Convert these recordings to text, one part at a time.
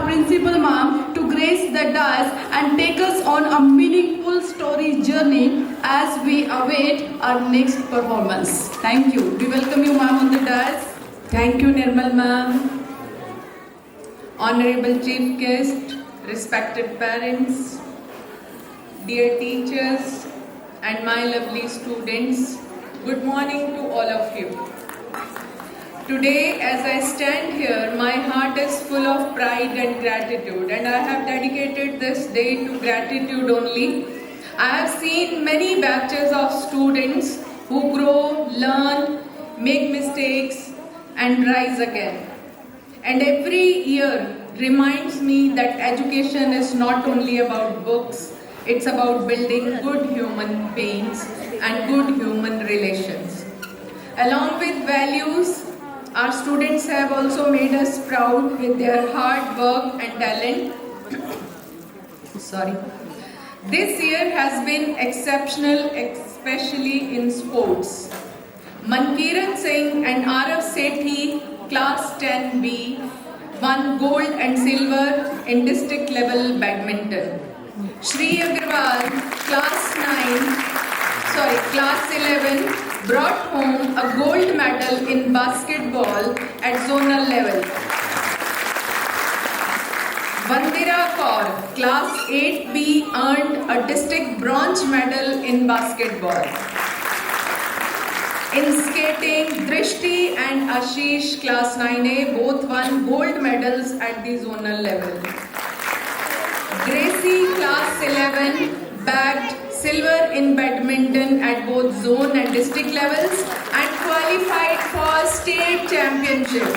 principal ma'am to grace the dais and take us on a meaningful story journey as we await our next performance. Thank you. We welcome you, ma'am, on the dais. Thank you, Nirmal ma'am. Honorable Chief Guest, respected parents, dear teachers, and my lovely students, good morning to all of you. Today, as I stand here, my heart is full of pride and gratitude, and I have dedicated this day to gratitude only. I have seen many batches of students who grow, learn, make mistakes, and rise again. And every year reminds me that education is not only about books, it's about building good human beings and good human relations. Along with values, our students have also made us proud with their hard work and talent. This year has been exceptional, especially in sports. Mankiran Singh and Arav Sethi, Class 10B, won gold and silver in district level badminton. Shri Agarwal, Class 11, brought home a gold medal in basketball at zonal level. Vandira Kaur, Class 8B, earned a district bronze medal in basketball. In skating, Drishti and Ashish, Class 9A, both won gold medals at the zonal level. Gracie, Class 11, bagged silver in badminton at both zone and district levels and qualified for state championship.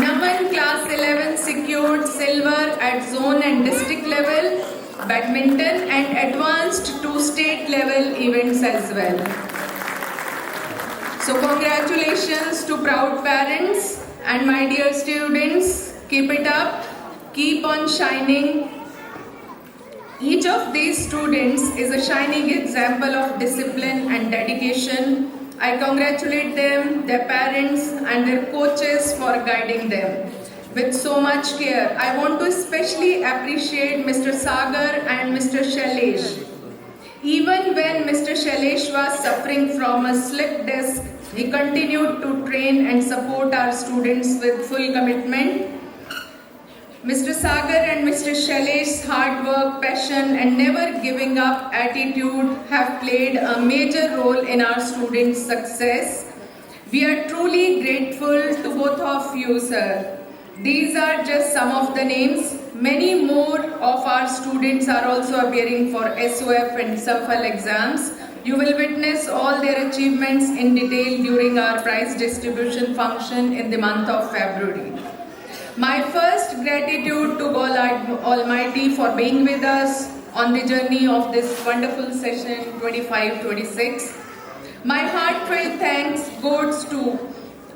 Naman, Class 11, secured silver at zone and district level badminton and advanced to state level events as well. So congratulations to proud parents and my dear students. Keep it up, keep on shining. Each of these students is a shining example of discipline and dedication. I congratulate them, their parents and their coaches for guiding them with so much care. I want to especially appreciate Mr. Sagar and Mr. Shailesh. Even when Mr. Shailesh was suffering from a slip disc, he continued to train and support our students with full commitment. Mr. Sagar and Mr. Shailesh's hard work, passion and never giving up attitude have played a major role in our students' success. We are truly grateful to both of you, sir. These are just some of the names. Many more of our students are also appearing for SOF and SAFL exams. You will witness all their achievements in detail during our prize distribution function in the month of February. My first gratitude to God Almighty for being with us on the journey of this wonderful session 25-26. My heartfelt thanks goes to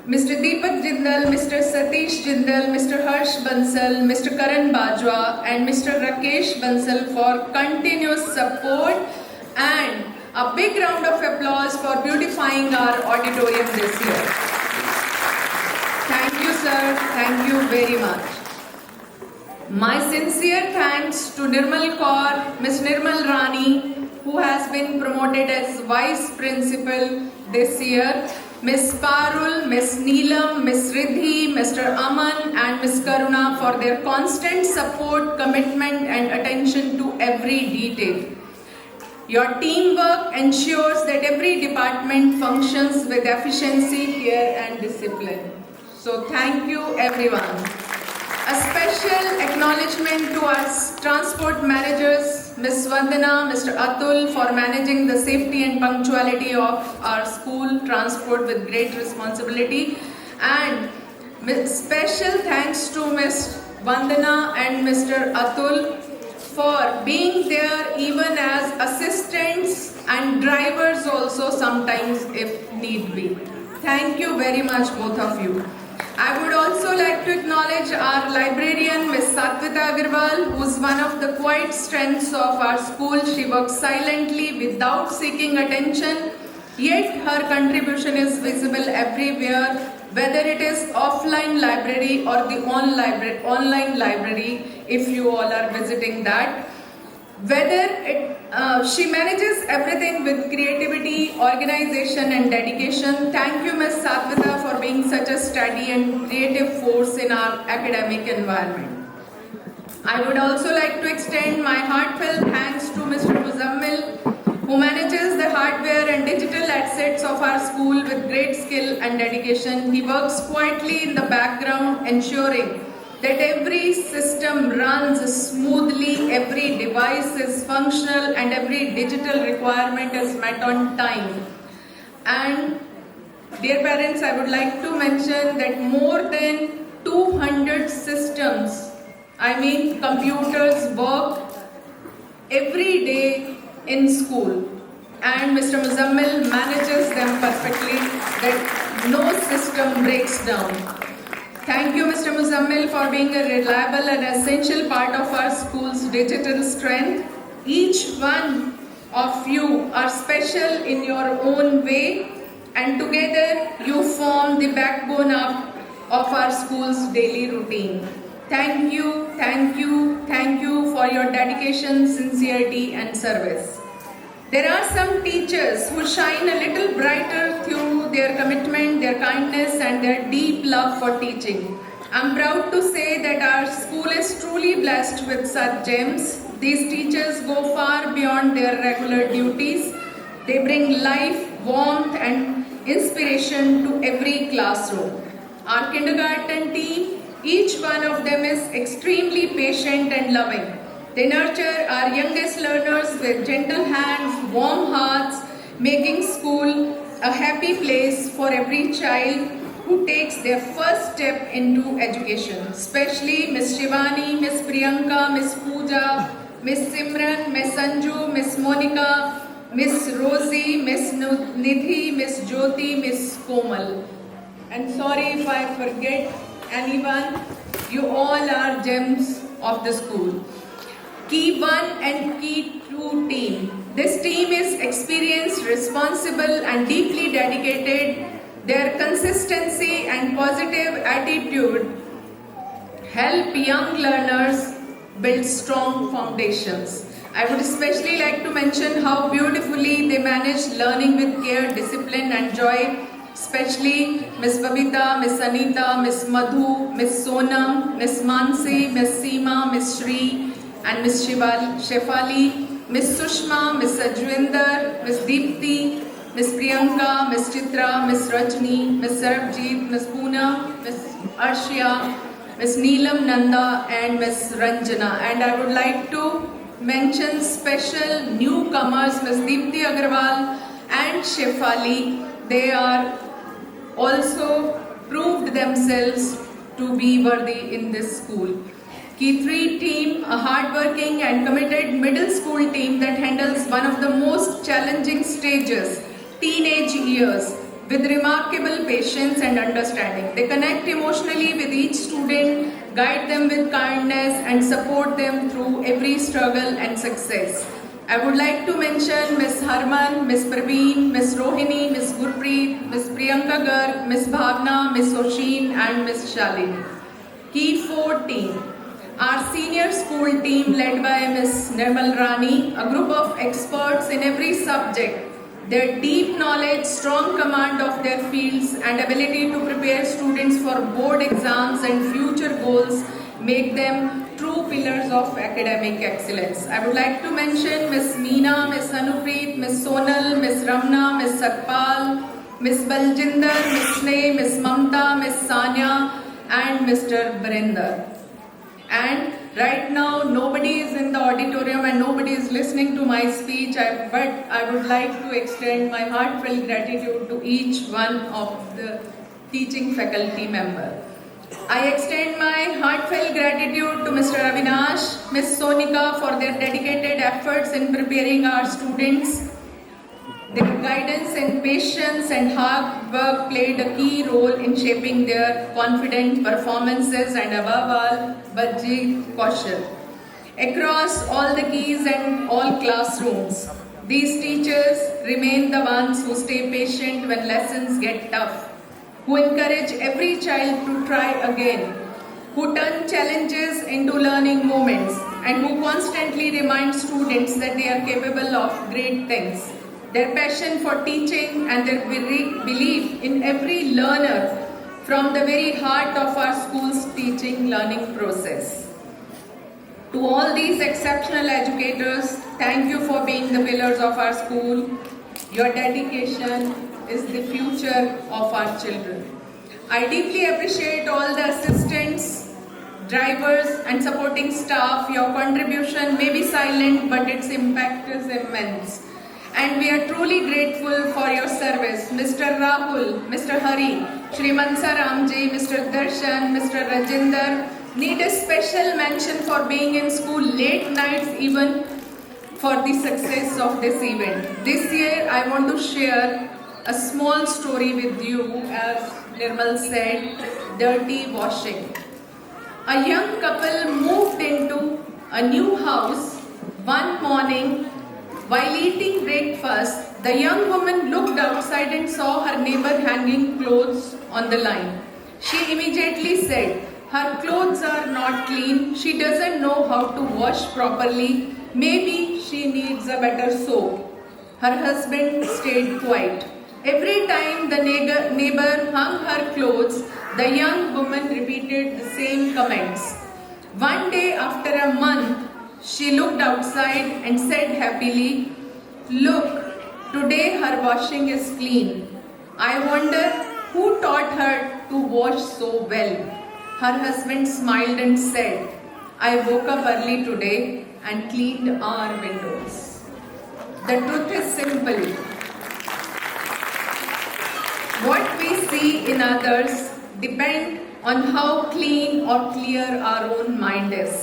Mr. Deepak Jindal, Mr. Satish Jindal, Mr. Harsh Bansal, Mr. Karan Bajwa and Mr. Rakesh Bansal for continuous support, and a big round of applause for beautifying our auditorium this year. Thank you, sir. Thank you very much. My sincere thanks to Nirmal Kaur, Ms. Nirmal Rani, who has been promoted as Vice Principal this year, Ms. Parul, Ms. Neelam, Ms. Riddhi, Mr. Aman and Ms. Karuna for their constant support, commitment and attention to every detail. Your teamwork ensures that every department functions with efficiency, care and discipline. So thank you everyone. A special acknowledgement to our transport managers, Ms. Vandana, Mr. Atul for managing the safety and punctuality of our school transport with great responsibility, and special thanks to Ms. Vandana and Mr. Atul for being there even as assistants and drivers also sometimes if need be. Thank you very much both of you. I would also like to acknowledge our librarian, Ms. Satvita Agarwal, who is one of the quiet strengths of our school. She works silently without seeking attention, yet her contribution is visible everywhere whether it is offline library or the online library, if you all are visiting that. She manages everything with creativity, organization and dedication. Thank you, Ms. Satvita, for being such a steady and creative force in our academic environment. I would also like to extend my heartfelt thanks to Mr. Muzammil, who manages the hardware and digital assets of our school with great skill and dedication. He works quietly in the background, ensuring that every system runs smoothly, every device is functional, and every digital requirement is met on time. And dear parents, I would like to mention that more than 200 systems, computers, work every day in school. And Mr. Muzammil manages them perfectly, that no system breaks down. Thank you, Mr. Muzammil, for being a reliable and essential part of our school's digital strength. Each one of you are special in your own way, and together you form the backbone of our school's daily routine. Thank you, thank you, thank you for your dedication, sincerity, and service. There are some teachers who shine a little brighter through their commitment, their kindness, and their deep love for teaching. I'm proud to say that our school is truly blessed with such gems. These teachers go far beyond their regular duties. They bring life, warmth, and inspiration to every classroom. Our kindergarten team, each one of them is extremely patient and loving. They nurture our youngest learners with gentle hands, warm hearts, making school a happy place for every child who takes their first step into education. Especially Miss Shivani, Miss Priyanka, Miss Pooja, Miss Simran, Miss Sanju, Miss Monica, Miss Rosie, Miss Nidhi, Miss Jyoti, Miss Komal. And sorry if I forget anyone, you all are gems of the school. Key 1 and Key 2 team. This team is experienced, responsible and deeply dedicated. Their consistency and positive attitude help young learners build strong foundations. I would especially like to mention how beautifully they manage learning with care, discipline and joy. Especially Miss Babita, Miss Anita, Miss Madhu, Miss Sonam, Miss Mansi, Miss Seema, Miss Shri, and Miss Shefali, Miss Sushma, Miss Ajwinder, Miss Deepti, Miss Priyanka, Miss Chitra, Miss Rajni, Miss Sarabjit, Miss Poona, Miss Arshia, Miss Neelam Nanda, and Miss Ranjana. And I would like to mention special newcomers, Miss Deepti Agarwal and Shefali. They are also proved themselves to be worthy in this school. Key 3 team, a hardworking and committed middle school team that handles one of the most challenging stages, teenage years, with remarkable patience and understanding. They connect emotionally with each student, guide them with kindness and support them through every struggle and success. I would like to mention Miss Harman, Miss Praveen, Miss Rohini, Miss Gurpreet, Miss Priyanka Garg, Miss Bhavna, Miss Oshin and Miss Shalini. Key 4 team. Our senior school team led by Miss Nirmal Rani, a group of experts in every subject. Their deep knowledge, strong command of their fields and ability to prepare students for board exams and future goals make them true pillars of academic excellence. I would like to mention Miss Meena, Miss Anupreet, Miss Sonal, Miss Ramna, Miss Satpal, Miss Baljinder, Miss Sneh, Miss Mamta, Miss Sanya and Mr. Barinder. And right now nobody is in the auditorium and nobody is listening to my speech, but I would like to extend my heartfelt gratitude to each one of the teaching faculty member. I extend my heartfelt gratitude to Mr. Avinash, Miss Sonika for their dedicated efforts in preparing our students. Their guidance and patience and hard work played a key role in shaping their confident performances and above all, Bajji Kaushal. Across all the keys and all classrooms, these teachers remain the ones who stay patient when lessons get tough. who encourage every child to try again, who turn challenges into learning moments, and who constantly remind students that they are capable of great things. Their passion for teaching and their belief in every learner from the very heart of our school's teaching learning process. To all these exceptional educators, thank you for being the pillars of our school. Your dedication is the future of our children. I deeply appreciate all the assistants, drivers and supporting staff. Your contribution may be silent, but its impact is immense. And we are truly grateful for your service. Mr. Rahul, Mr. Hari, Shri Mansa Ramji, Mr. Darshan, Mr. Rajinder need a special mention for being in school late nights even for the success of this event. This year I want to share a small story with you. As Nirmal said, dirty washing. A young couple moved into a new house one morning. While eating breakfast, the young woman looked outside and saw her neighbor hanging clothes on the line. She immediately said, "Her clothes are not clean. She doesn't know how to wash properly. Maybe she needs a better soap." Her husband stayed quiet. Every time the neighbor hung her clothes, the young woman repeated the same comments. One day, after a month, she looked outside and said happily, "Look, today her washing is clean. I wonder who taught her to wash so well." Her husband smiled and said, "I woke up early today and cleaned our windows." The truth is simple. What we see in others depend on how clean or clear our own mind is.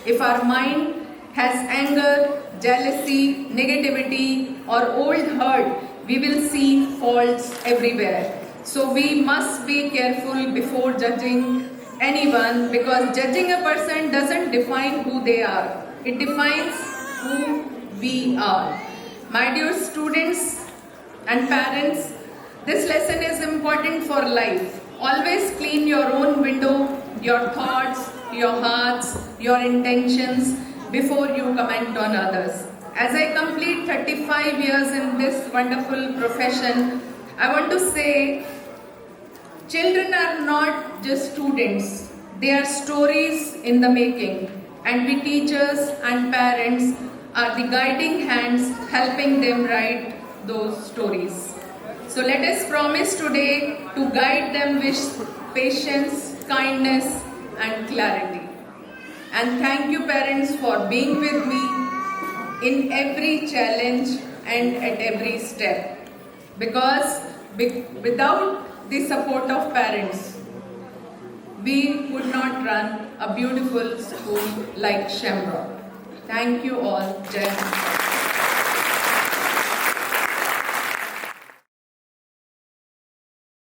If our mind has anger, jealousy, negativity or old hurt, we will see faults everywhere. So we must be careful before judging anyone, because judging a person doesn't define who they are. It defines who we are. My dear students and parents, this lesson is important for life. Always clean your own window, your thoughts, your hearts, your intentions before you comment on others. As I complete 35 years in this wonderful profession, I want to say children are not just students. They are stories in the making, and we teachers and parents are the guiding hands helping them write those stories. So let us promise today to guide them with patience, kindness and clarity. And thank you parents for being with me in every challenge and at every step. Because without the support of parents, we could not run a beautiful school like Shamrock. Thank you all. Jai Hind.